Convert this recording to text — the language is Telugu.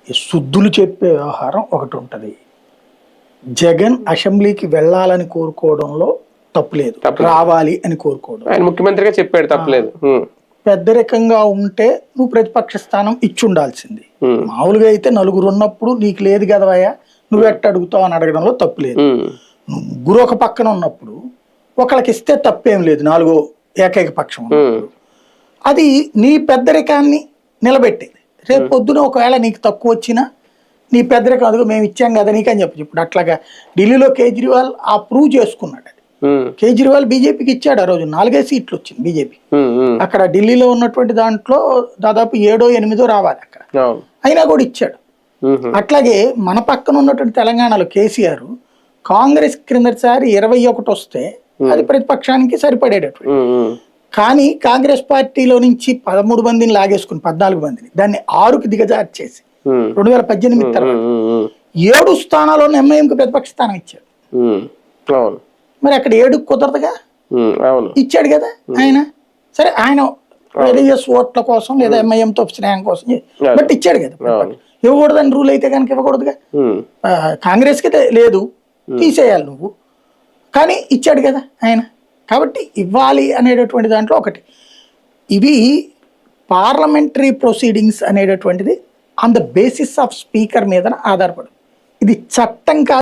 ఈ శుద్ధులు చెప్పే వ్యవహారం ఒకటి ఉంటుంది. జగన్ అసెంబ్లీకి వెళ్ళాలని కోరుకోవడంలో తప్పులేదు, రావాలి అని కోరుకోవడం. ఆయన ముఖ్యమంత్రిగా చెప్పాడు, తప్పలేదు. పెద్దరికంగా ఉంటే నువ్వు ప్రతిపక్ష స్థానం ఇచ్చి ఉండాల్సింది. మామూలుగా అయితే నలుగురు ఉన్నప్పుడు నీకు లేదు కదవయ్యా నువ్వు ఎట్ట అడుగుతావు అని అడగడంలో తప్పులేదు. ముగ్గురు ఒక పక్కన ఉన్నప్పుడు ఒకళ్ళకి ఇస్తే తప్పేం లేదు, నాలుగో ఏకైక పక్షం ఉన్నప్పుడు. అది నీ పెద్దరికాన్ని నిలబెట్టేది. రేపు పొద్దున ఒకవేళ నీకు తక్కువ వచ్చినా నీ పెద్దరికం అదిగో మేము ఇచ్చాం కదా నీకని చెప్పచ్చు. ఇప్పుడు అట్లాగా ఢిల్లీలో కేజ్రీవాల్ ఆ ప్రూవ్ చేసుకున్నాడు. అది కేజ్రీవాల్ బీజేపీకి ఇచ్చాడు. ఆ రోజు 4 సీట్లు వచ్చింది బీజేపీ. అక్కడ ఢిల్లీలో ఉన్నటువంటి దాంట్లో దాదాపు 7 or 8 రావాలి అక్కడ, అయినా కూడా ఇచ్చాడు. అట్లాగే మన పక్కన ఉన్నటువంటి తెలంగాణలో కేసీఆర్ కాంగ్రెస్ క్రిందసారి 21 వస్తే అది ప్రతిపక్షానికి సరిపడేటటువంటి. కానీ కాంగ్రెస్ పార్టీలో నుంచి 13 మందిని లాగేసుకుని 14 మందిని దాన్ని 6కి దిగజార్చేసి 2018 తర్వాత 7 స్థానాల్లోనే ఎంఐఎంకి ప్రతిపక్ష స్థానం ఇచ్చాడు. మరి అక్కడ 7కి కుదరదుగా, ఇచ్చాడు కదా ఆయన. సరే ఆయన రిలీజియస్ ఓట్ల కోసం లేదా ఎంఐఎంతో స్నేహం కోసం బట్ ఇచ్చాడు కదా. ఇవ్వకూడదని రూల్ అయితే కనుక ఇవ్వకూడదుగా. కాంగ్రెస్కి లేదు తీసేయాలి నువ్వు, కానీ ఇచ్చాడు కదా ఆయన. కాబట్టి ఇవ్వాలి అనేటటువంటి దాంట్లో ఒకటి. ఇవి పార్లమెంటరీ ప్రొసీడింగ్స్ అనేటటువంటిది on the basis of speaker మీద ఆధారపడు. ఇది చట్టం కాదు.